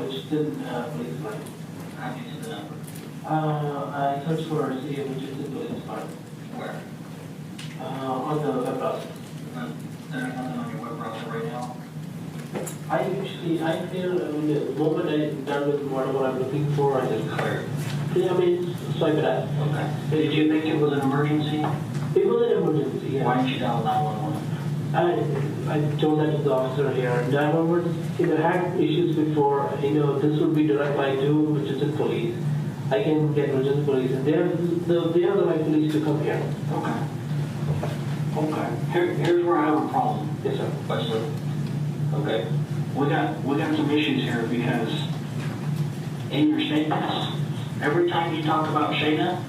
which didn't police line. How do you get the number? I searched for a city which is in police line. Where? On the web browser. There's nothing on your web browser right now? I feel, the moment I'm done with whatever I'm looking for, I just clear. Yeah, swipe it out. Okay. Did you think it was an emergency? It was an emergency, yeah. Why didn't you dial 911? I told that to the officer here, and I remember, had issues before, this would be direct line 2, which is in police. I can get emergency police, and they are the right police to come here. Okay. Okay. Here's where I have a problem. Yes, sir. Wesley. Okay. We got some issues here because in your statements, every time you talk about Shayna,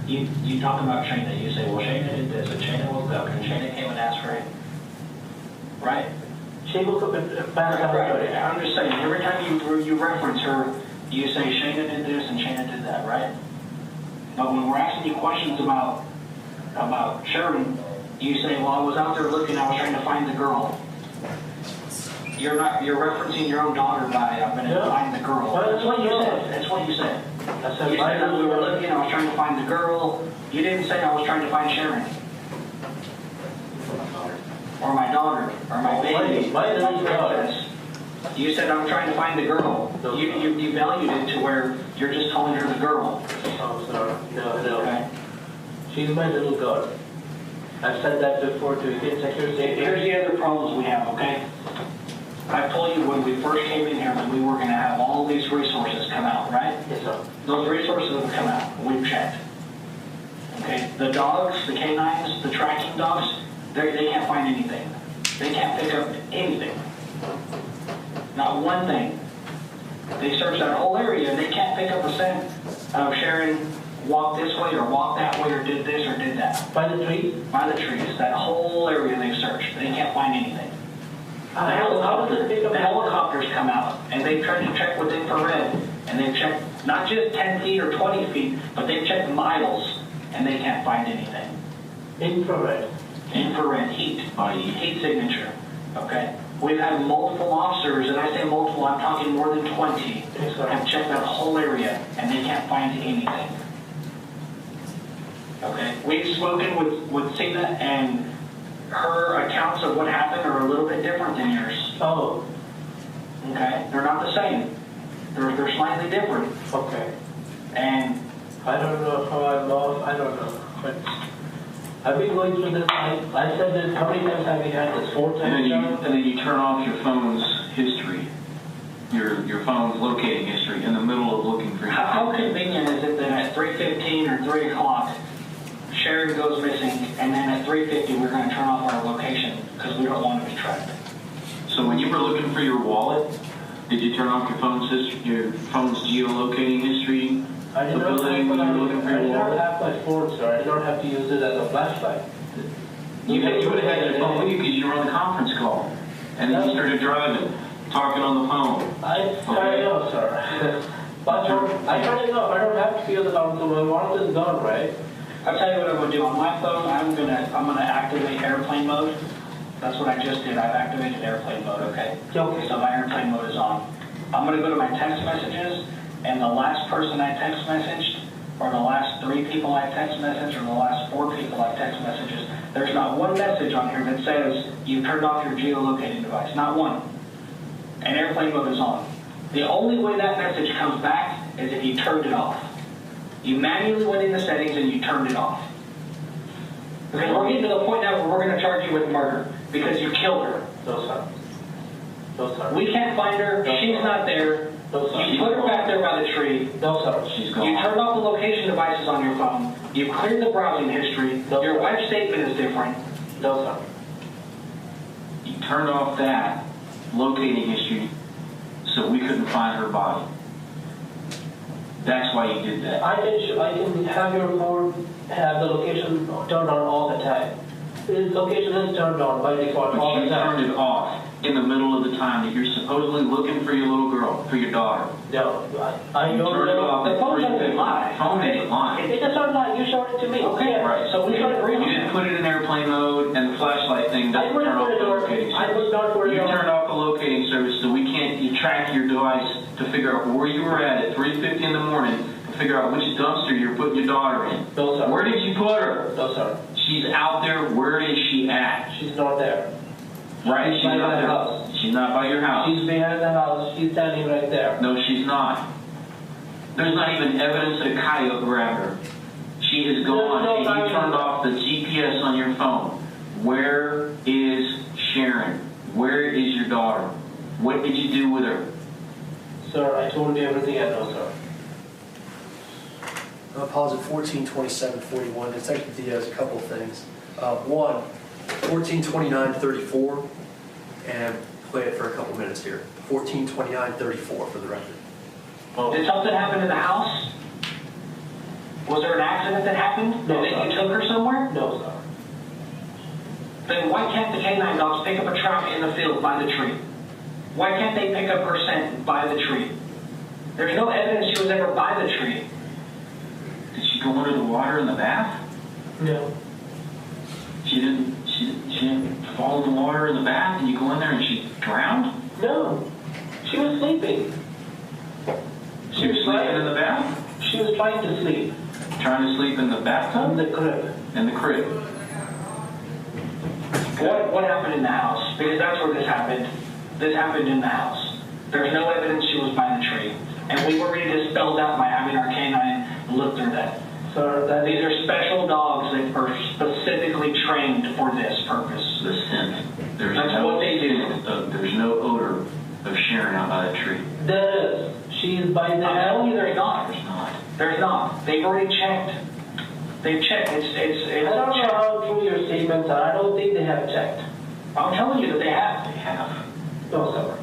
you talk about Shayna. You say, well, Shayna did this, and Shayna woke up, and Shayna came and asked for it. Right? She woke up and Right. I'm just saying, every time you reference her, you say Shayna did this and Shayna did that, right? But when we're asking you questions about Sherin, you say, well, I was out there looking, I was trying to find the girl. You're referencing your own daughter by, I'm going to find the girl. That's what you said. That's what you said. You said we were looking, I was trying to find the girl. You didn't say I was trying to find Sherin. Or my daughter, or my baby. My daughter. You said I'm trying to find the girl. You devalued it to where you're just calling her the girl. Oh, sorry. No. Okay. She's my little girl. I've said that before too. You can check your statement. Here's the other problems we have, okay? I told you when we first came in here that we were going to have all these resources come out, right? Yes, sir. Those resources have come out. We've checked. Okay? The dogs, the canines, the tracking dogs, they can't find anything. They can't pick up anything. Not one thing. They searched that whole area and they can't pick up a scent of Sherin walked this way or walked that way or did this or did that. By the trees? By the trees. That whole area they've searched. They can't find anything. How does it pick up? The helicopters come out and they've tried to check with infrared and they've checked not just 10 feet or 20 feet, but they've checked miles and they can't find anything. Infrared. Infrared heat signature. Okay. We've had multiple officers, and I say multiple, I'm talking more than 20, have checked that whole area and they can't find anything. Okay. We've spoken with Cena and her accounts of what happened are a little bit different than yours. Oh. Okay? They're not the same. They're slightly different. Okay. And I don't know how I'm off. I don't know. But I've been going through this. I said this. How many times have we had this? 4 times? And then you turn off your phone's history, your phone's locating history in the middle of looking for you. how convenient is it that at 3:15 or 3 o'clock, Sherin goes missing, and then at 3:50 we're going to turn off our location because we don't want to be tracked? So when you were looking for your wallet, did you turn off your phone's geolocating history? I did not have my phone, sir. I did not have to use it as a flashlight. You would have had your phone with you because you were on the conference call. And then you started driving, talking on the phone. I know, sir. But I turn it off. I don't have to use the phone, so my wallet is gone, right? I'll tell you what I'm going to do. On my phone, I'm gonna activate airplane mode. That's what I just did. I've activated airplane mode, okay? Okay. So my airplane mode is on. I'm going to go to my text messages, and the last person I text messaged, or the last 3 people I text messaged, or the last 4 people I text messages, there's not one message on here that says you turned off your geolocating device. Not one. And airplane mode is on. The only way that message comes back is if you turned it off. You manually went in the settings and you turned it off. Because we're getting to the point now where we're going to charge you with murder because you killed her. No, sir. No, sir. We can't find her. No, she's not there. No, sir. You put her back there by the tree. No, sir. She's gone. You turned off the location devices on your phone. You cleared the browsing history. No, your sir. web statement is different. No, sir. You turned off that locating history so we couldn't find her body. That's why you did that. I can have your phone have the location turned on all the time. The location is turned on by default all But the you time. turned it off in the middle of the time that you're supposedly looking for your little girl, for your daughter. No, I You don't turned it off. The phone doesn't lie. Phone didn't lie. It doesn't lie. You showed it to me. Okay, Right. So we started You reading. didn't put it in airplane mode, and the flashlight thing I doesn't was turn off not the locating I service. was not worried You about turned off the locating service, so you to track your device to figure out where you were at 3:50 in the morning to figure out which dumpster you're putting your daughter in? No, sir. Where did you put her? No, sir. She's out there. Where is she at? She's not there. Right, she's by not my there. house. She's not by your house. She's behind the house. She's standing right there. No, she's not. There's not even evidence that a coyote grabbed her. She is gone, and you turned off the GPS on your phone. Where is Sherin? Where is your daughter? What did you do with her? Sir, I told you everything I know, sir. Pause at 14:27:41. Detective Diaz, a couple of things. One, 14:29:34, and play it for a couple minutes here. 14:29:34 for the record. Did something happen in the house? Was there an accident that happened? No, That sir. you took her somewhere? No, sir. Then why can't the canine dogs pick up a track in the field by the tree? Why can't they pick up her scent by the tree? There's no evidence she was ever by the tree. Did she go under the water in the bath? No. She didn't fall in the water in the bath and you go in there and she drowned? No. She was sleeping. She was sleeping in the bath? She was trying to sleep. Trying to sleep in the In bathtub? the crib. In the crib. What happened in the house? Because that's where this happened. This happened in the house. There's no evidence she was by the tree. And we were ready to spell that by having our canine look through that. Sir, These are special dogs that are specifically trained for this purpose. The scent. There's That's no what they do. There's no odor of Sherin out by the tree. there is. She is by the I'm telling you, there's not. There's not. There's not. They've already checked. They've checked. It's I don't know checked. how true your statements are. I don't think they have checked. I'm telling you that they have. They have. No, sir.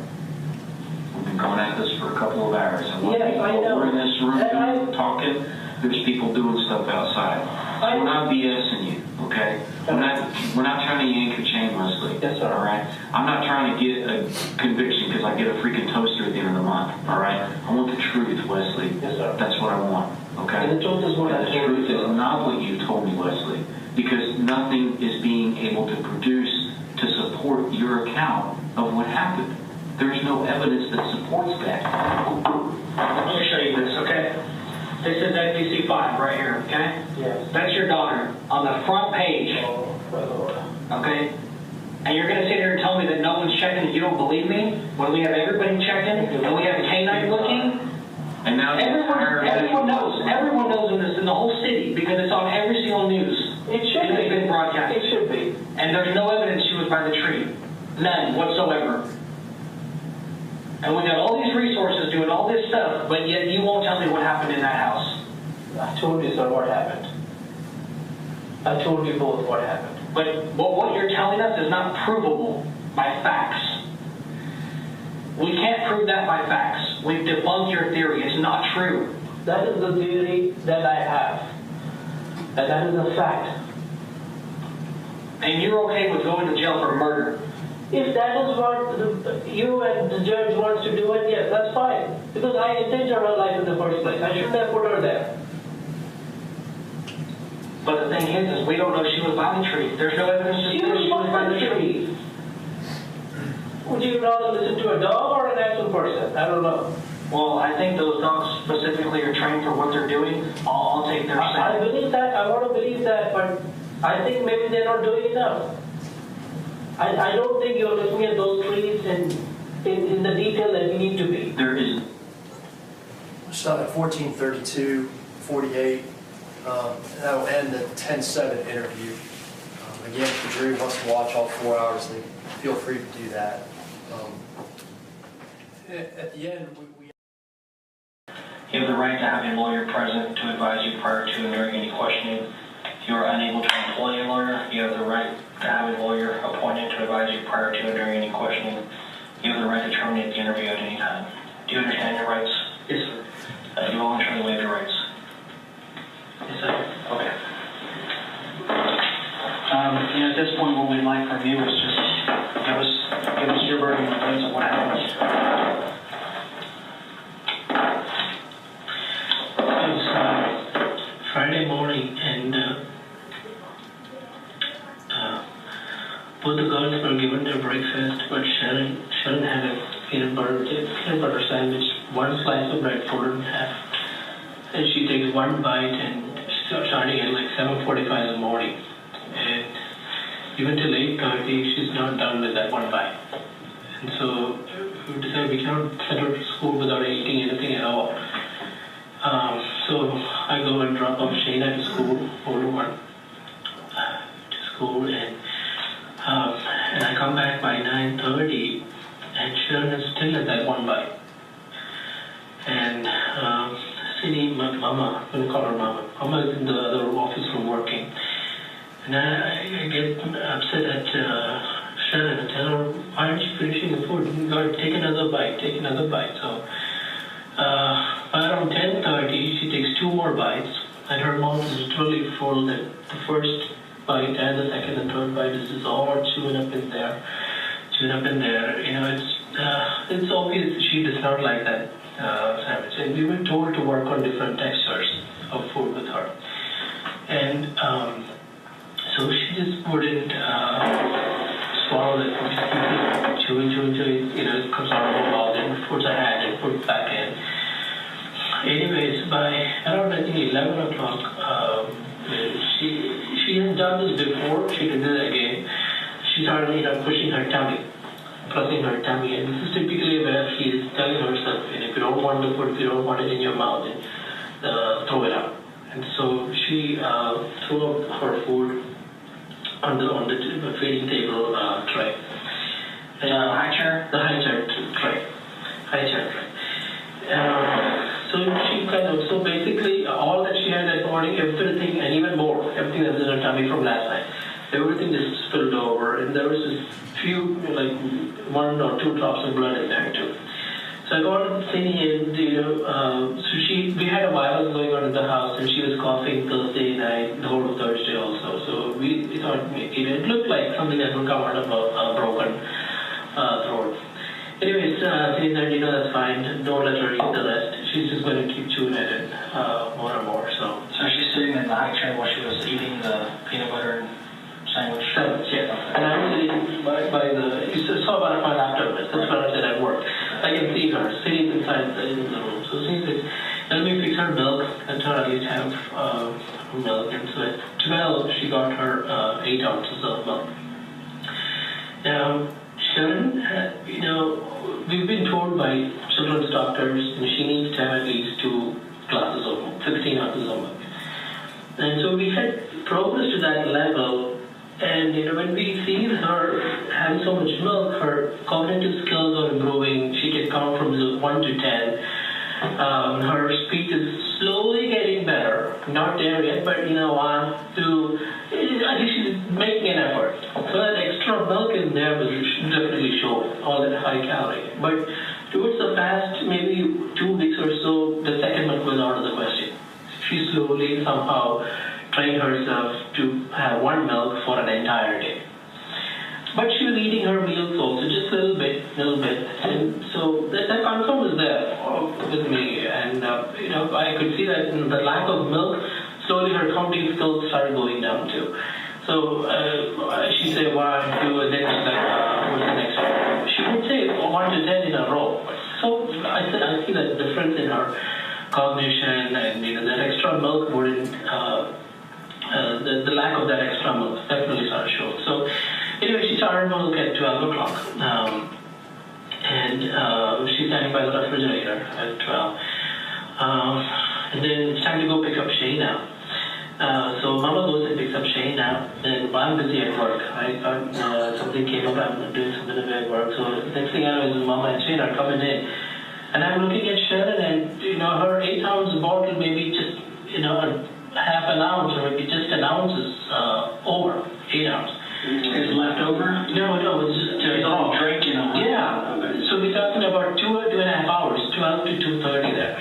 We've been going at this for a couple of hours. And while Yes, I know. we're in this room And talking, there's people doing stuff outside. So we're not BSing you, okay? We're not trying to yank your chain, Wesley. Yes, sir. All right? I'm not trying to get a conviction because I get a freaking toaster at the end of the month, all right? I want the truth, Wesley. Yes, sir. That's what I want, okay? And the truth is what I And the told truth you, is sir. not what you told me, Wesley, because nothing is being able to produce to support your account of what happened. There's no evidence that supports that. Let me show you this, okay? This is FPC 5 right here, okay? Yes. That's your daughter on the front page, Oh, my Lord. okay? And you're going to sit here and tell me that no one's checking, that you don't believe me? When we have everybody checking, and we have a canine looking? And now the entire Everyone knows in this, in the whole city, because it's on every single news. It should It's be. been broadcast. It should be. And there's no evidence she was by the tree. None whatsoever. And we got all these resources doing all this stuff, but yet you won't tell me what happened in that house. I told you, sir, what happened. I told you both what happened. But what you're telling us is not provable by facts. We can't prove that by facts. We've debunked your theory. It's not true. That is the theory that I have. And that is a fact. And you're okay with going to jail for murder. If that is what you and the judge wants to do it, yes, that's fine. Because I endangered her life in the first place. I shouldn't have put her there. But the thing is we don't know she was by the tree. There's no evidence to She say she was by the was tree. tree. Would you rather listen to a dog or an actual person? I don't know. Well, I think those dogs specifically are trained for what they're doing. I'll take their I side. believe that. I want to believe that, but I think maybe they're not doing enough. I don't think you're looking at those trees in the detail that you need to be. There is. Stop at 14:32:48. That will end the 10-7 interview. Again, if the jury wants to watch all 4 hours, they feel free to do that. At the end, we You have the right to have a lawyer present to advise you prior to and during any questioning. If you are unable to employ a lawyer, you have the right to have a lawyer appointed to advise you prior to and during any questioning. You have the right to terminate the interview at any time. Do you understand your rights? Yes, sir. You voluntarily waive your rights. Yes, sir. Okay. At this point, what we'd like from you is just give us your version of things of what happened. It was Friday morning, and both the girls were given their breakfast, but Sherin had a peanut butter peanut butter sandwich, one slice of bread folded in half. And she takes one bite and starting at like 7:45 in the morning. And even till 8:30, she's not done with that one bite. And so we decided we cannot send her to school without eating anything at all. So I go and drop off Shayna to school, older one, to school, and I come back by 9:30, and Sherin is still at that one bite. And Cindy, my mama, I'm going to call her mama. Mama is in the other office room working. And I get upset at Sherin and tell her, why aren't you finishing the food? You got to take another bite, take another bite. So by around 10:30, she takes two more bites, and her mouth is literally full. That the first bite and the second and third bite is just all chewing up in there. You know, it's obvious she does not like that sandwich. And we were told to work on different textures of food with her. And so she just wouldn't swallow it. Chewing, you know, it comes out of her mouth and puts her hand and puts it back in. Anyways, by around I think 11 o'clock, she has done this before. She did it again. She started, you know, pushing her tummy, pressing her tummy, and this is typically where she is telling herself, you know, if you don't want the food, if you don't want it in your mouth, then throw it out. And so she threw up her food on the feeding table tray. The high chair? The high chair tray. High chair tray. So she so basically all that she had that morning, everything and even more, everything that's in her tummy from last night, everything just spilled over, and there was just few, like 1 or 2 drops of blood in there too. So I got Cindy and, you know, we had a virus going on in the house, and she was coughing Thursday night, the whole of Thursday also. So we thought it looked like something that would come out of a broken throat. Anyways, Cindy said, you know, that's fine, don't let her eat the rest. She's just going to keep chewing at it more and more. So she's sitting in the high chair while she was eating the peanut butter sandwich? Yes. And I was sitting by the, you saw about my laptop, that's what I said at work. I can see her sitting inside the room. So she said, let me fix her milk and her at least have milk. And so at 12, she got her 8 ounces of milk. Now, Sherin, you know, we've been told by children's doctors that she needs to have at least 2 glasses of milk, 16 ounces of milk. And so we had progressed to that level, and you know, when we see her having so much milk, her cognitive skills are improving. She can count from 1 to 10. Her speech is slowly getting better. Not there yet, but you know, 1, 2. I think she's making an effort. So that extra milk in there will definitely show all that high calorie. But towards the past maybe 2 weeks or so, the second milk was out of the question. She slowly somehow trained herself to have 1 milk for an entire day. But she was eating her meals also, just a little bit. And so that concern was there with me. And, you know, I could see that in the lack of milk, slowly her counting skills started going down too. So she'd say 1, 2, and then she's like, what's the next one? She would say 1 to 10 in a row. So I see that difference in her cognition, and you know, that extra milk wouldn't, the lack of that extra milk definitely started showing. So anyway, she started milk at 12 o'clock, and she's standing by the refrigerator at 12. And then it's time to go pick up Shayna. So Mama goes and picks up Shayna, and I'm busy at work. Something came up, I'm doing something at work. So the next thing I know is Mama and Shayna are coming in. And I'm looking at Sherin, and you know, her 8-ounce bottle maybe just, you know, half an ounce or maybe just an ounce is over 8 ounce. Is it left over? No, it's just it's all drink, you know. Yeah. So we're talking about 2.5 hours, 12 to 2:30 there.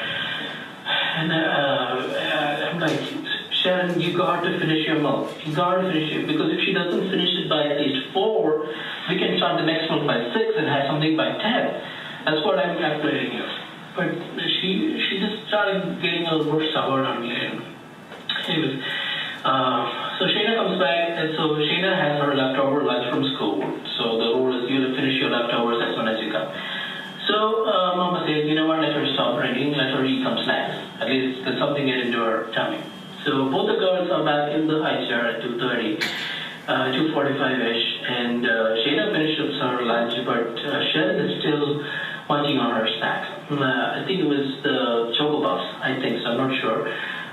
And I'm like, Sherin, you got to finish your milk. You got to finish it, because if she doesn't finish it by at least 4, we can start the next one by 6 and have something by 10. That's what I'm calculating here. But she just started getting a little more sour on me. And anyways, so Shayna comes back, and so Shayna has her leftover lunch from school. So the rule is you have to finish your leftovers as soon as you come. So Mama you know what, let her stop drinking, let her eat some snacks. At least there's something get into her tummy. So both the girls are back in the high chair at 2:30, 2:45-ish, and Shayna finished up her lunch, but Sherin is still munching on her snack. I think it was the Choco Puffs, I think so, I'm not sure.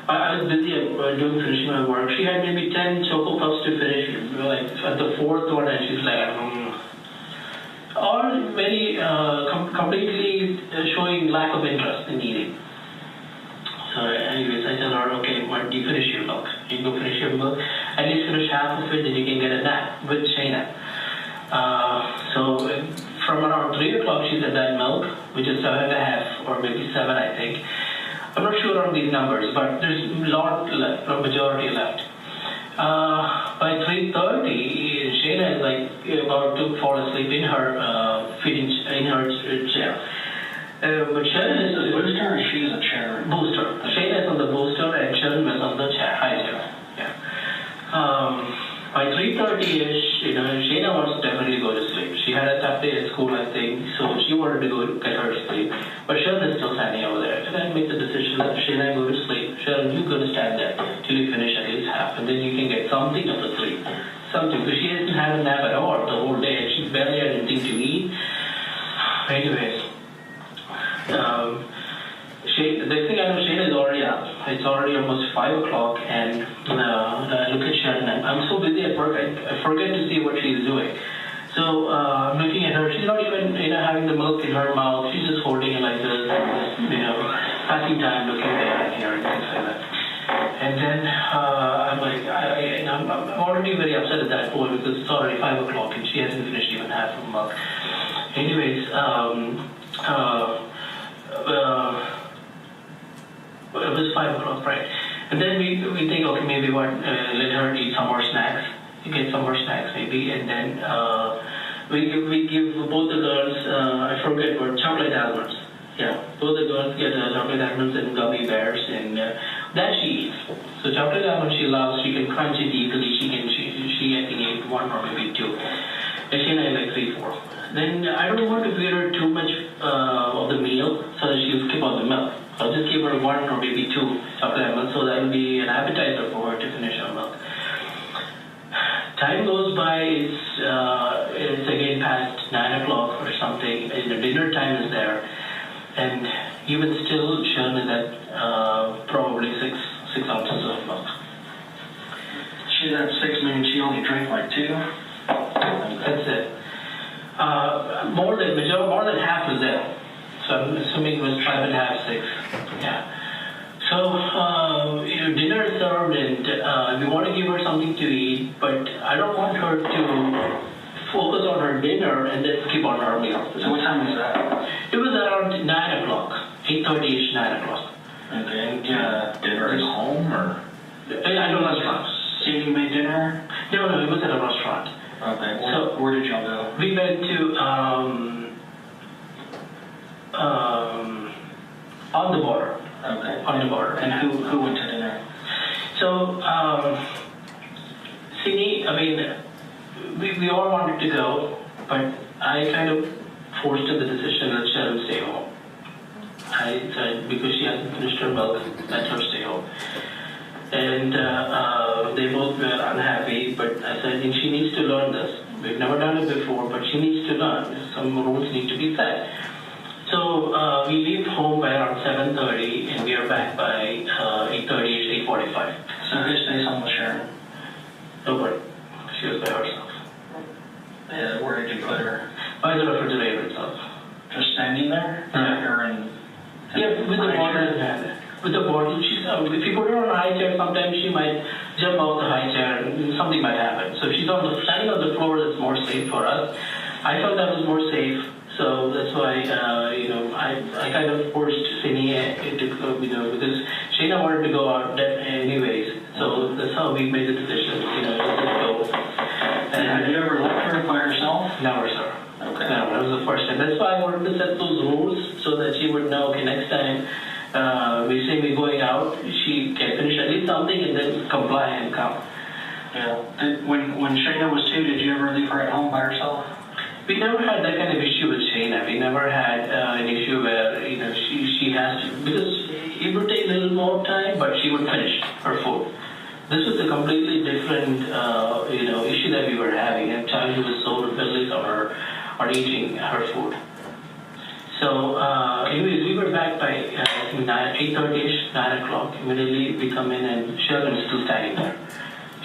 I was busy finishing my work. She had maybe 10 Choco Puffs to finish, like at the fourth one, and she's like, all very completely showing lack of interest in eating. So anyways, I tell her, okay, why don't you finish your milk? You go finish your milk, at least finish half of it, then you can get a nap with Shayna. So from around 3 o'clock, she's at that milk, which is 7.5 or maybe 7, I think. I'm not sure on these numbers, but there's a lot left, a majority left. By 3:30, Shayna is like about to fall asleep in her chair. But Sherin is a booster, or she's a chair? Booster. Shayna is on the booster and Sherin was on the chair, high chair. Yeah. By 3:30-ish, Shayna wants to definitely go to sleep. She had a tough day at school, I think, so she wanted to go get her to sleep. But Sherin is still standing over there. And I make the decision that Shayna go to sleep. Sherin, you're going to stand there till you finish at least half, and then you can get something of the sleep. Something, because she hasn't had a nap at all the whole day, and she barely had anything to eat. Anyways, the next thing I know, Shayna is already up. It's already almost 5 o'clock, and I look at Sherin, and I'm so busy at work, I forget to see what she's doing. So I'm looking at her. She's not even having the milk in her mouth. She's just holding it like this, passing time, looking at here and things like that. And then I'm like, I'm already very upset at that point because it's already 5 o'clock and she hasn't finished even half of the milk. Anyways, it was 5 o'clock, right? And then we think, okay, maybe let her eat some more snacks, get some more snacks maybe, and then we give both the girls, I forget what, chocolate almonds. Yeah, both the girls get chocolate almonds and gummy bears, and that she eats. So chocolate almonds she loves, she can crunch it easily, she I think ate 1 or maybe 2. And she had like 3, 4. Then I don't want to feed her too much of the meal so that she'll skip on the milk. I'll just give her 1 or maybe 2 chocolate almonds, so that will be an appetizer for her to finish her milk. Time goes by, it's again past 9 o'clock or something, and the dinner time is there, and even still Sherin is at probably 6 ounces of milk. She's at 6, meaning she only drank like 2? That's it. More than half is there. So I'm assuming it was 5.5, 6. Yeah. So, dinner is served, and we want to give her something to eat, but I don't want her to focus on her dinner and then skip on her meal. So what time was that? It was around 9 o'clock, 8:30-ish, 9 o'clock. Okay, and dinner at home, or? At a restaurant. So you made dinner? No, it was at a restaurant. Okay, So where did y'all go? we went to on the border. Okay. On the border. And who went to dinner? So, Sydney, I mean, we all wanted to go, but I kind of forced the decision that Sherin stay home. I said, because she hasn't finished her milk, let her stay home. And they both were unhappy, but I said, she needs to learn this. We've never done it before, but she needs to learn. Some rules need to be set. So we leave home by around 7:30, and we are back by 8:30, 8:45. So who stays home with Sherin? Nobody. She was by herself. Yeah, where did you put her? By the refrigerator itself. Just standing there? Yeah. Or in Yeah, with the bottle in hand. With the bottle, she's, if you put her on a high chair, sometimes she might jump out the high chair and something might happen. So if she's standing on the floor, that's more safe for us. I felt that was more safe, so that's why, I kind of forced Sydney to go, because Shayna wanted to go out anyways. So that's how we made the decision, let's just go. And have you ever left her by herself? Never, sir. Okay. No, that was the first time. That's why I wanted to set those rules so that she would know, okay, next time we say we're going out, she can finish at least something and then comply and come. Yeah. When Shayna was 2, did you ever leave her at home by herself? We never had that kind of issue with Shayna. We never had an issue where she has to, because it would take a little more time, but she would finish her food. This was a completely different, issue that we were having. A child who was so rebellious on eating her food. So, anyways, we were back by 8:30ish, 9 o'clock. Immediately we come in and Sherin is still standing there.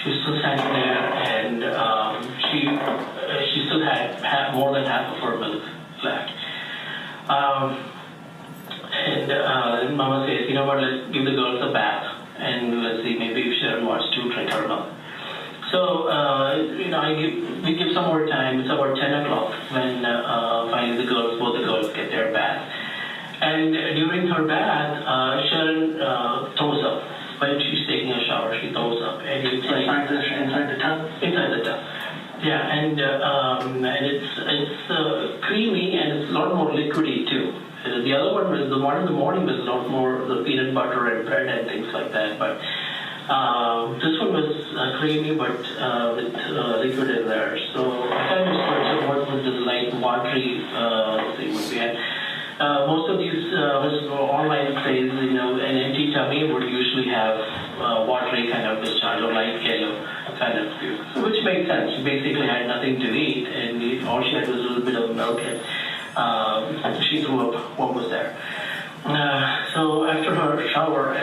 She was still standing there, and she still had more than half of her milk left. And Mama says, you know what, let's give the girls a bath, and let's see, maybe if Sherin wants to drink her milk. So, we give some more time. It's about 10 o'clock when finally both the girls get their bath. And during her bath, Sherin throws up. When she's taking a shower, she throws up. And it's like Inside the tub? Inside the tub. Yeah, and it's creamy and it's a lot more liquidy too. The other one was the one in the morning was a lot more the peanut butter and bread and things like that. But this one was creamy but with liquid in there. So I kind of searched what was this light watery thing would be. And most of these online says an empty tummy would usually have watery kind of discharge or light yellow kind of view, which makes sense. She basically had nothing to eat, and all she had was a little bit of milk, and she threw up what was there. So after her shower, I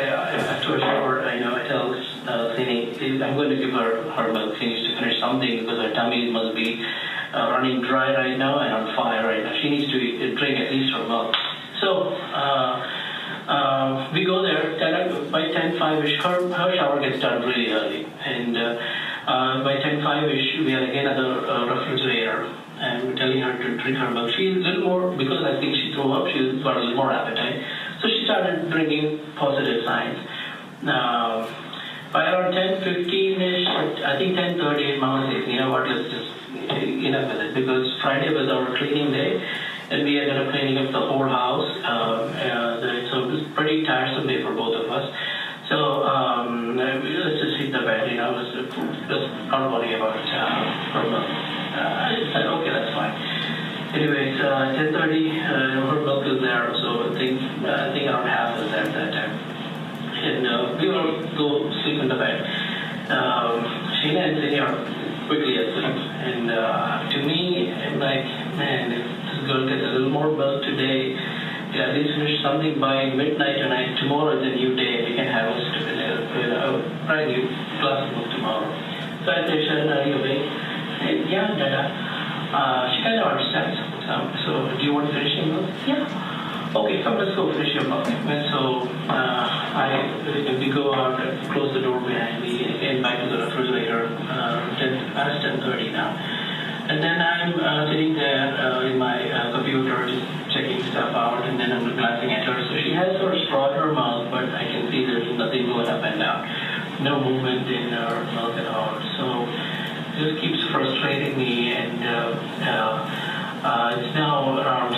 tell Sini, I'm going to give her milk. She needs to finish something because her tummy must be running dry right now and on fire right now. She needs to drink at least her milk. So we go there. By 10:05ish, her shower gets done really early, and by 10:05ish, we are again at the refrigerator. And we're telling her to drink her milk. She's a little more, because I think she threw up, she's got a little more appetite. So she started bringing positive signs. By around 10:15ish, I think 10:30, Mama says, you know what, let's just enough with it. Because Friday was our cleaning day, and we ended up cleaning up the whole house. So it was a pretty tiresome day for both of us. So let's just hit the bed, let's not worry about her milk. I said, okay, that's fine. Anyways, 10:30, her milk is there, so I think around half is there at that time. And we all go sleep in the bed. Sheena and Cindy are quickly asleep. And to me, I'm like, man, if this girl gets a little more milk today, at least finish something by midnight tonight. Tomorrow is a new day. We can have a brand new glass of milk tomorrow. So I say, Sherin, are you awake? Said, yeah, Dada. She kind of understands. So, do you want to finish your milk? Yeah. Okay, come, let's go finish your milk. And so, we go out and close the door behind me and get back to the refrigerator. Past 10:30 now. And then I'm sitting there in my computer just checking stuff out, and then I'm glancing at her. So she has her straw in her mouth, but I can see there's nothing going up and down. No movement in her milk at all. So it just keeps frustrating me, and it's now around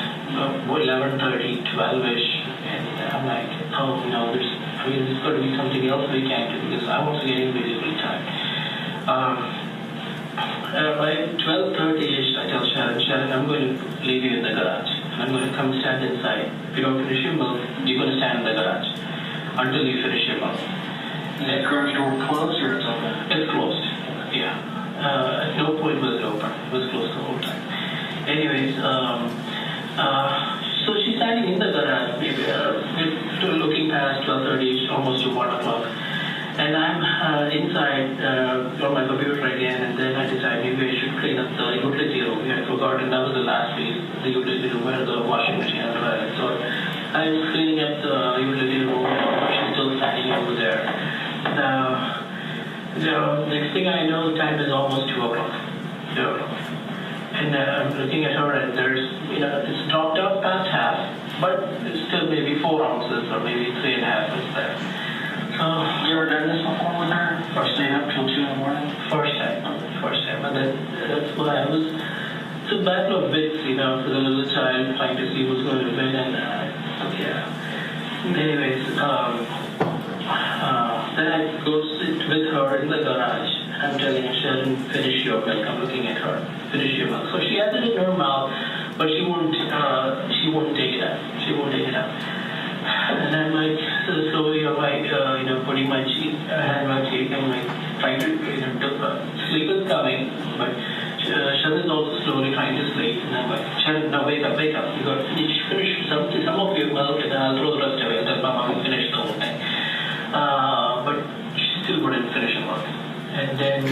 11:30, 12ish, and I'm like, oh no, there's got to be something else we can do, because I'm also getting really tired. By 12:30ish, I tell Sherin, I'm going to leave you in the garage. I'm going to come stand inside. If you don't finish your milk, you're going to stand in the garage until you finish your milk. Is that garage door closed or it's open? It's closed, yeah. At no point was it open. It was closed the whole time. Anyways, so she's standing in the garage, maybe looking past 12:30ish, almost to 1 o'clock. And I'm inside on my computer again, and then I decide maybe I should clean up the utility room. I forgot, and that was the last piece, the utility room where the washing machine and dryer. So I was cleaning up the utility room, and she's still standing over there. The next thing I know, the time is almost 2 o'clock. 2 o'clock. And I'm looking at her, and there's, it's dropped out past half, but it's still maybe 4 ounces or maybe 3.5 is there. You ever done this before with her? Or staying up till 2 in the morning? First time. And that's why I was, it's a battle of wits, for the little child trying to see who's going to win, and yeah. Anyways, then I go sit with her in the garage, and I'm telling her, Sherin, finish your milk. I'm looking at her, finish your milk. So she has it in her mouth, but she won't take it out. She won't take it out. putting my hand on my cheek and like trying to, sleep is coming, but Sherin is also slowly trying to sleep. And I'm like, Sherin, no, wake up. You got to finish some of your milk and then I'll throw the rest away. I'll tell my mom to finish the whole thing. But she still wouldn't finish her milk. And then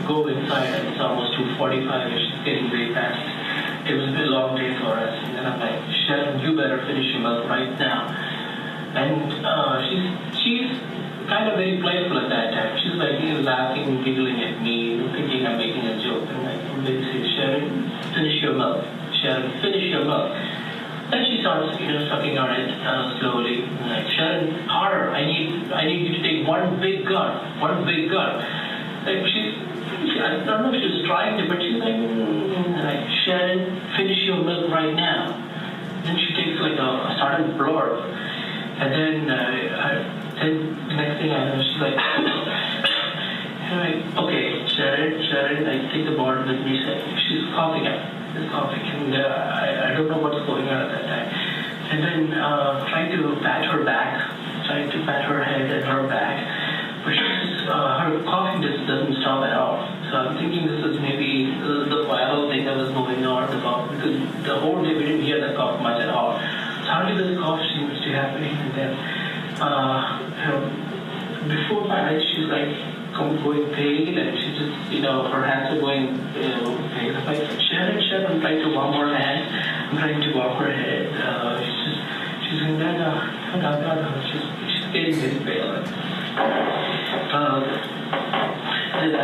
go inside and it's almost 2:45 and she's getting way past. It was a very long day for us. And then I'm like, Sherin, you better finish your milk right now. And she's kind of very playful at that time. She's like laughing, giggling at me, thinking I'm making a joke. And I'm like, Sherin, finish your milk. Sherin, finish your milk. Then she starts, sucking on it slowly. Like, Sherin, harder. I need you to take one big gulp. Like I don't know if she was trying to, but she's like, Sherin, finish your milk right now. Then she takes like a sudden blurb. And then the next thing I know, she's like, okay, Sherin, I take the bottle with me. She's coughing up. She's coughing. And I don't know what's going on at that time. And then trying to pat her back, trying to pat her head and her back. But her coughing just doesn't stop at all. So I'm thinking this is maybe the viral thing that was going on, the cough, because the whole day we didn't hear the cough much at all. Suddenly this cough seems to be happening, and then before my eyes she's like going pale, and she just, her hands are going pale. I'm like, Sherin, I'm trying to warm her hand. I'm trying to warm her head. She's going, no. She's getting very pale. And I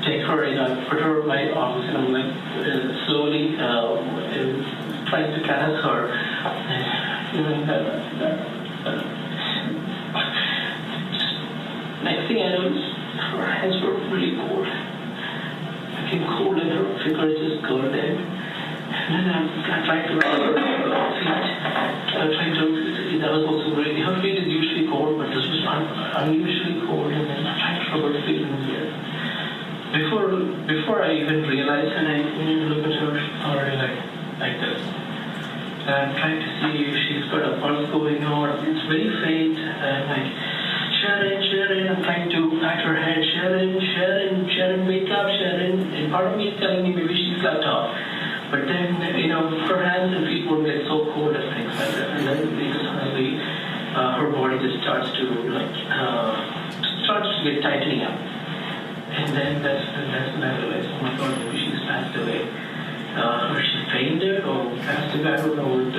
take her and I put her in my arms and I'm like slowly trying to caress her. Next thing I noticed, her hands were really cold. I became cold and her fingers just curled in. And then I tried to rub her feet. That was also really, her feet is usually cold, but this was unusually cold, and then I tried to rub her feet in here. Before I even realized, and I look at her, she's already like this. And I'm trying to see if she's got a pulse going on. It's very faint, and I'm like, Sherin, I'm trying to pat her head. Sherin, wake up, Sherin. And part of me is telling me maybe she's slept off. But then, her hands and feet won't get so cold and things like that. And then suddenly, her body just starts to get tightening up. And then that's when I realized, oh my God, maybe she's passed away. Or she fainted or passed away. I don't know what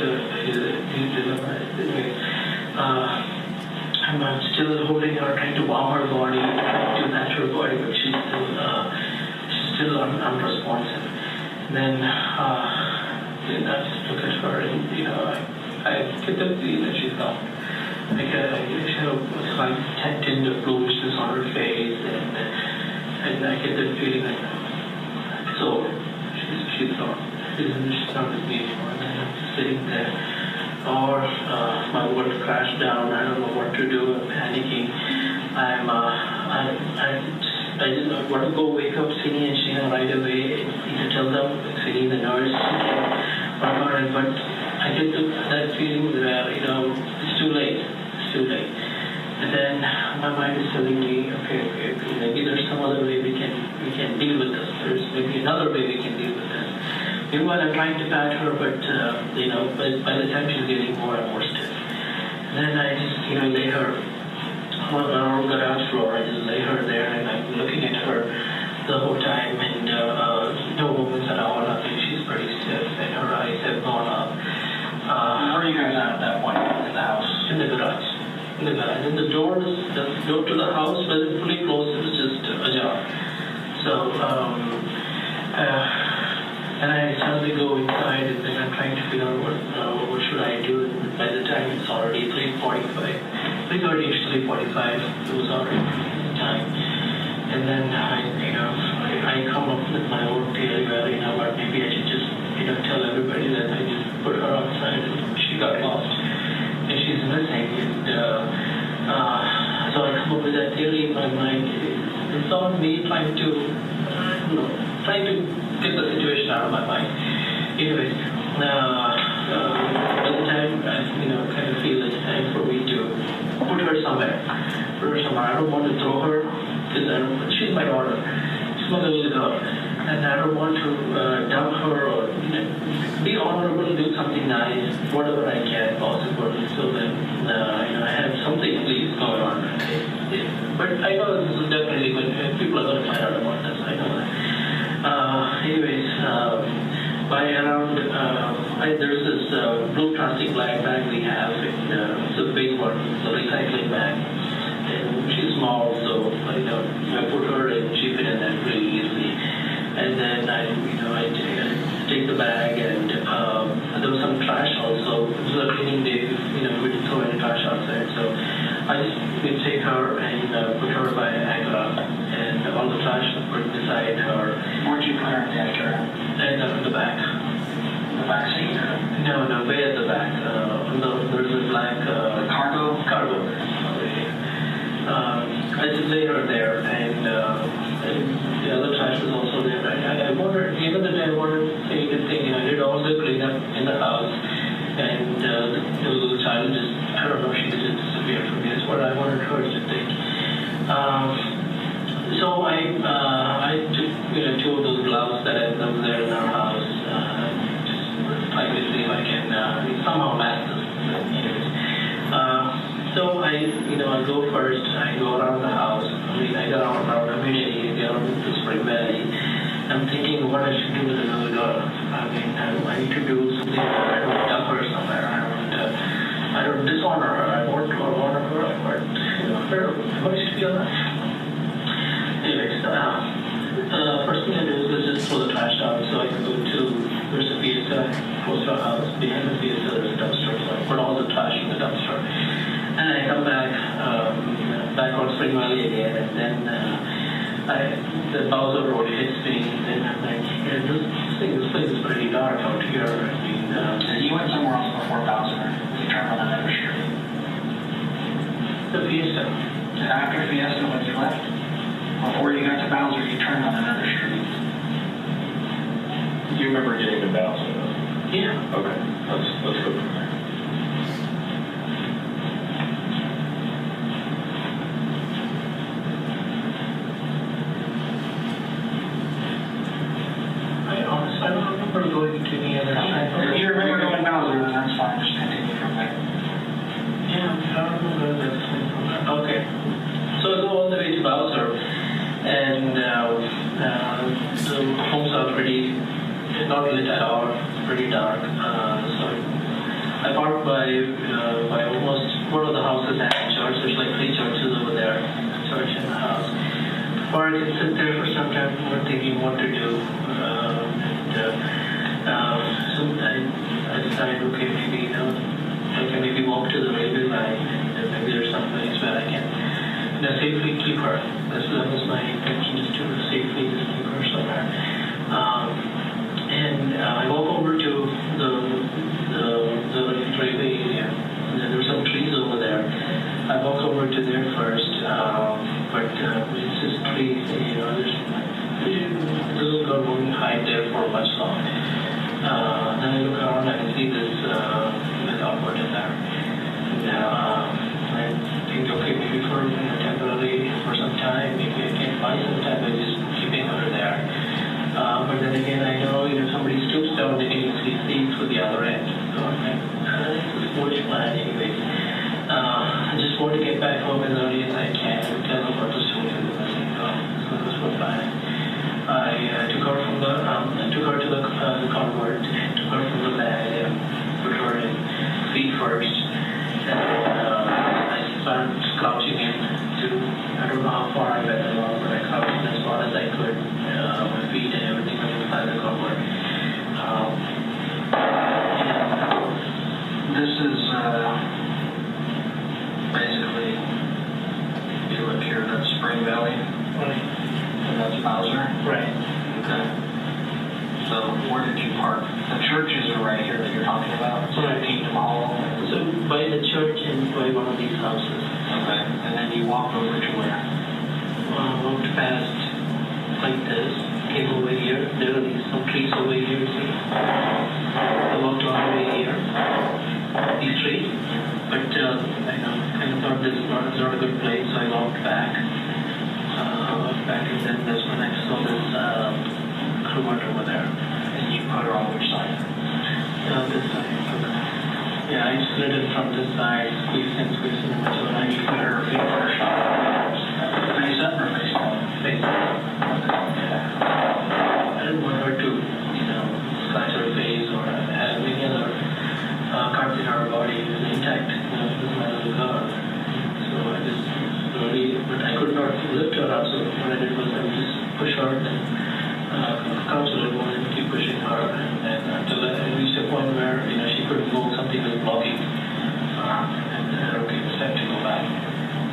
anyway. I'm still holding her, trying to warm her body, trying to match her body, but she's still unresponsive. Then I just look at her and, I get the feeling that she's gone. She had a slight tint of bluishness on her face, and I get the feeling that it's over. She's gone. She's not with me anymore. And I'm just sitting there. Or my world crashed down. I don't know what to do. I'm panicking. I just want to go wake up Sini and Sheena right away, either tell them, Sini, the nurse, but I get that feeling where, it's too late. And then my mind is telling me, okay, maybe there's some other way we can deal with this. There's maybe another way we can deal with this. Meanwhile, I'm trying to pat her, but, by the time she's getting more and more stiff. And then I just, lay her on the garage floor. I just lay her there, and I'm looking at her the whole time, and no movements at all. I think she's pretty stiff, and her eyes have gone up. Where are you guys at that point in the house? In the garage. And the door to the house wasn't fully closed. It was just ajar. So, and I suddenly go inside, and then I'm trying to figure out what should I do. And by the time it's already 3:45, 3:30 to 3:45, it was already time. And then I come up with my own theory where what, maybe I should just tell everybody that I just put her outside and she got lost and she's missing. And so I come up with that theory in my mind. It's not me trying to get the situation out of my mind. Anyways, by the time I kind of feel it's time for me to put her somewhere, put her somewhere. I don't want to throw her because she's my daughter. She's my little girl. And I don't want to dump her or be honorable, do something nice, whatever I can possible, so that I have something at least going on. But I know this is definitely good. People are going to find out about this. I know that. By around, there's this blue plastic bag we have. It's a big one. It's a recycling bag. And she's small, so I put her and she fit in that really easily. And then I take the bag, and there was some trash also. It was a cleaning day, we didn't throw any trash outside. So I just would take her and put her by Agra, and all the trash was put beside her. Where'd you put her in the Acura? And in the back. The back seat? No, way at the back. There's a black Cargo? Cargo. I just laid her there, and the other trash was also there. I wondered, even the day I wanted to say the thing, I did all the cleanup in the house, and the little child just, I don't know, she just disappeared from me. That's what I wanted her to think. So I took two of those gloves that was there in our house, just trying to see if I can somehow match this. So I go first. I go around the house. I go around our community. I go around the Spring Valley. I'm thinking what I should do with another girl. I need to do something. I don't dump her somewhere. I don't dishonor her. I want to honor her. I want her to be alive. Anyways, first thing I do is just throw the trash out. So I go to, there's a fiesta close to our house. Behind the fiesta, there's a dumpster. So I put all the trash in the dumpster. And I come back on Spring Valley again, and then the Bowser Road hits me, and I'm like, this place is pretty dark out here. You went somewhere else before Bowser. You turned on another street. The Fiesta. After Fiesta, when you left, before you got to Bowser, you turned on another street. Do you remember getting to Bowser? Yeah. Okay, let's go from there. I don't remember going to any other side. If you remember going Bowser, then that's fine. Just continue from there. Yeah, I don't remember that. Okay. So I go all the way to Bowser, and the homes are pretty, not lit at all, pretty dark. So I parked by almost one of the houses at the church. There's like 3 churches over there, church and the house. Or I can sit there for some time, thinking what to do. So I decided, okay, maybe I can maybe walk to the railway line, and maybe there's some place where I can safely keep her. That was my intention, just to safely just keep her somewhere. And I walk over to the railway area, and then there's some trees over there. I walk over to there first, but it's just trees, the little girl won't hide there for much long. Then I look around, I can see this outward in there. And I think, okay, maybe for temporarily, for some time, maybe I can find some time by just keeping her there. But then again, I know if somebody stoops down, they can easily see through the other end. So I'm like, this is a foolish plan anyway. I just want to get back home as early as I can and tell them what to do with the missing girl. So this was fine. I took her to the convert, and took her from the bag, and put her in feet first. And I started crouching in to, I don't know how far I went along, but I crouched in as far as I could. My feet and everything was inside the convert. This is basically, you look here, that's Spring Valley. Right. And that's Bowser. Right. Okay. So where did you park? The churches are right here that you're talking about. So Right. Kingdom Hall. So by the church and by one of these houses. Okay. And then you walk over to where? Walked past like this, came over here. There are some trees over here, you see. I walked all the way here. These trees. But I kind of thought this is not a was not a good place, so I walked back. And then that's when I saw this crew over there. And you put her on which side? This side. Yeah, I slid in from this side, squeezed in the middle, and I put her feet on her shoulders. Face up or face down? Face up. I didn't want her to, scratch her face or have any other cuts in her body. It was intact. It was metal cover. So I just really, but I could not lift her up. So what I did was I just push her and crouch a little more and keep pushing her, and then until I reached a point where she couldn't go, something was blocking, and okay, it's time to go back.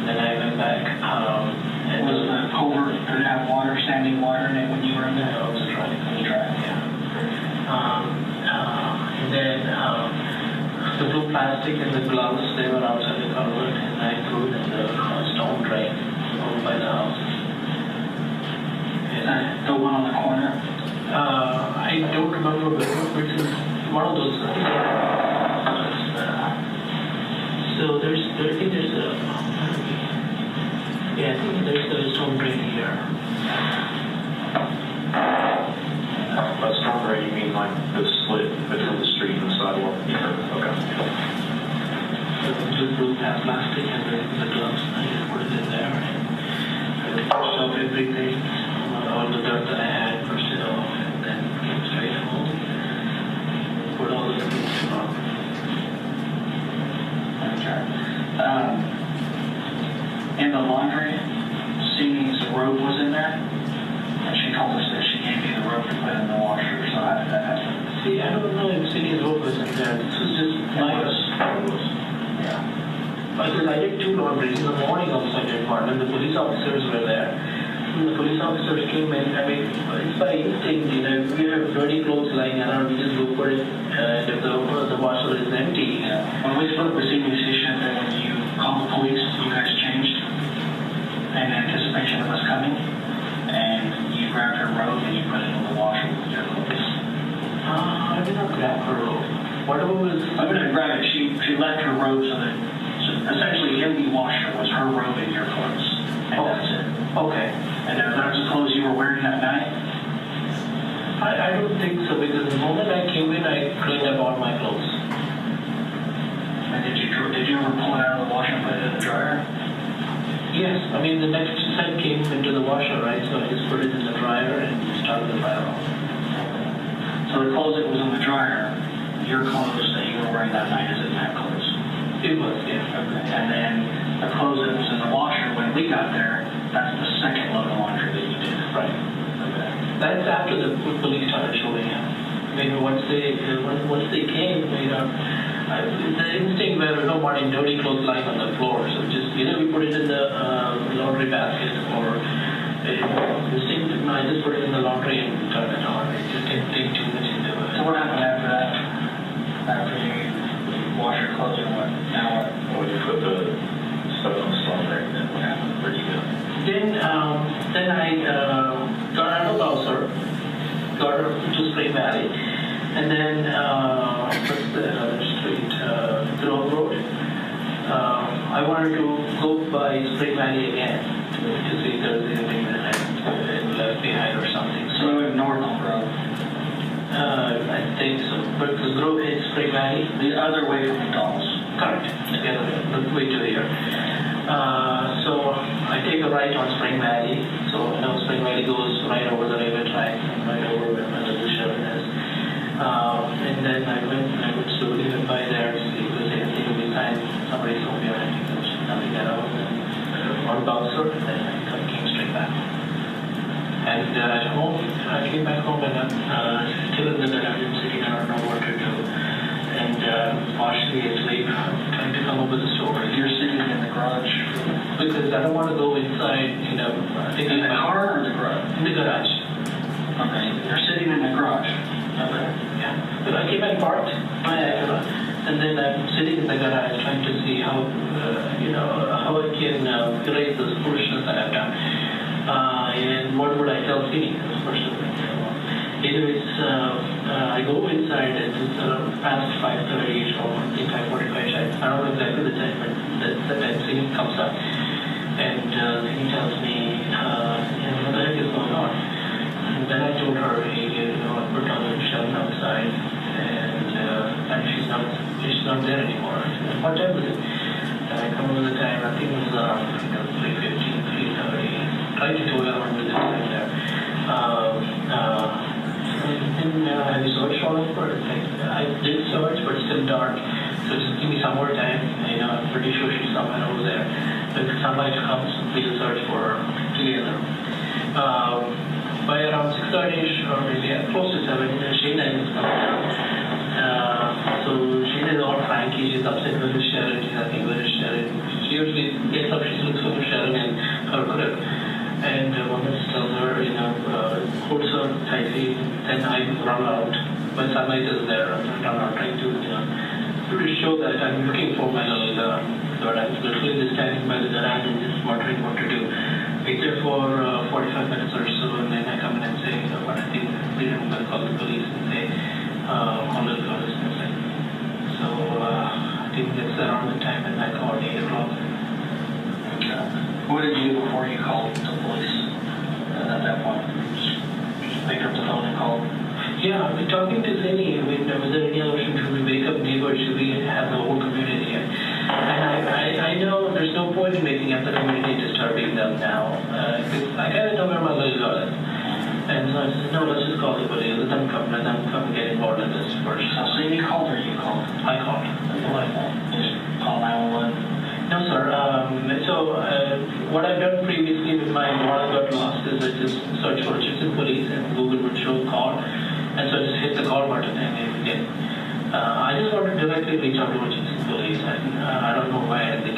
And then I went back. And was the culvert, did it have water, standing water in it when you were in there? I was trying. It was dry, yeah. And then the blue plastic and the gloves, they were outside the culvert, and I threw it in the stone drain over by the house. The one on the corner? I don't remember which is one of those. So I think there's a. Yeah, I think there's a stone drain here. By stone drain, you mean like the split between the street and the sidewalk? Yeah. Okay. The blue plastic and the gloves, I just put it in there and pushed off everything, all the dirt that I had, pushed it off, and then came straight home. Put all the things on. Okay. In the laundry, Cindy's robe was in there, and she told us that she gave you the robe to put in the washer, so how did that happen? See, I don't know if Cindy's robe was in there. This was just my Yeah. Because I did 2 laundries in the morning also I did one, and the police officers were there. When the police officers came in, I mean, it's by instinct, we have dirty clothes lying around, we just go for it, and if the washer is empty. Yeah. When we spoke with Cindy, she said that when you called the police, you guys changed in anticipation of us coming, and you grabbed her robe and you put it in the washer with your clothes. I did not grab her robe. Whatever was... I didn't grab it. She left her robe so that essentially in the washer was her robe and your clothes. And that's it. Okay. And are those the clothes you were wearing that night? I don't think so, because the moment I came in, I cleaned up all my clothes. And did you ever pull it out of the washer and put it in the dryer? Yes. I mean, the next set came into the washer, right? So I just put it in the dryer and started the fire off. So the clothes that was in the dryer, your clothes that you were wearing that night, is in that clothes? It was, yeah. Okay. And then the clothes that was in the washer when we got there, that's the second load of laundry that you did. Right. Okay. That's after the police started showing up. Maybe once they came, the instinct where we don't want any dirty clothes lying on the floor. So just we put it in the laundry basket, or instinct. No, I just put it in the laundry and turn it on. It just didn't take too much into it. So what happened after that? After you wash your clothes and what? Now what? When you put the stuff on the stone drain, then what happened? Where'd you go? Then I got out of Bowser, got to Spring Valley, and then what's the other street? Grove Road. I wanted to go by Spring Valley again to see if there's anything that I left behind or something. So you went north on Grove? I think so. But the Grove hits Spring Valley. The other way from McDonald's? Correct. The other way to here. So I take a right on Spring Valley. So Spring Valley goes right over the railway track, right over where the Sherin is. And then I went slowly went by there to see if there's anything beside somebody told me I think there's nothing at all. On Bowser, and then I came straight back. And at home, I came back home and I'm still in the dungeon sitting. I don't know what to do. And partially asleep, trying to come up with a story. You're sitting in the garage? Because I don't want to go inside, thinking in the car or the garage? In the garage. Okay. You're sitting in the garage? Okay. Yeah. But I came and parked my Acura, and then I'm sitting in the garage trying to see how I can erase this foolishness that I've done. And what would I tell Sini? This person. Anyways, I go inside and it's past 5:30 or I think 5:45. I don't know exactly the time, but the time Sini comes up. then he tells me, what the heck is going on? And then I told her, hey, I put on the Sherin outside, and she's not there anymore. I said, what time was it? And I come over the time, I think it was around 3:15, 3:30. Tried to tell her around the time there. And have you searched all over? I did search, but it's still dark. So just give me some more time. I'm pretty sure she's somewhere over there. But if sunlight comes, we'll search for her together. By around 6:30ish, or maybe close to 7, Sherin is coming down. So Sherin is all cranky. She's upset with Sherin. She's happy with Sherin. She usually gets up, she looks for Sherin in her crib. And one of us tells her, holds her tightly. Then I run out. When sunlight is there, I run out trying to show that I'm looking for my little girl. But I'm literally just standing by the garage and just wondering what to do. Wait there for 45 minutes or so, and then I come in and say, what I think I'm going to call the police and say, my little girl is missing. So I think that's around the time that I called 8 o'clock. What did you do before you called the police at that point? Just picked up the phone and called? Yeah, I've been talking to Zinni. I mean, was there any other option? Should we wake up neighbors? Should we have the whole community here? And I know there's no point in waking up the community disturbing them now. I kind of know where my little girl is. And so I said, no, let's just call the police. Let them come and get involved in this first. So Zinni called or you called? I called. Just call 911? No, sir. What I've done previously with my model got lost is I just search for Richardson Police and Google would show call. And so I just hit the call button and again. I just wanted to directly reach out to Richardson Police. And I don't know why they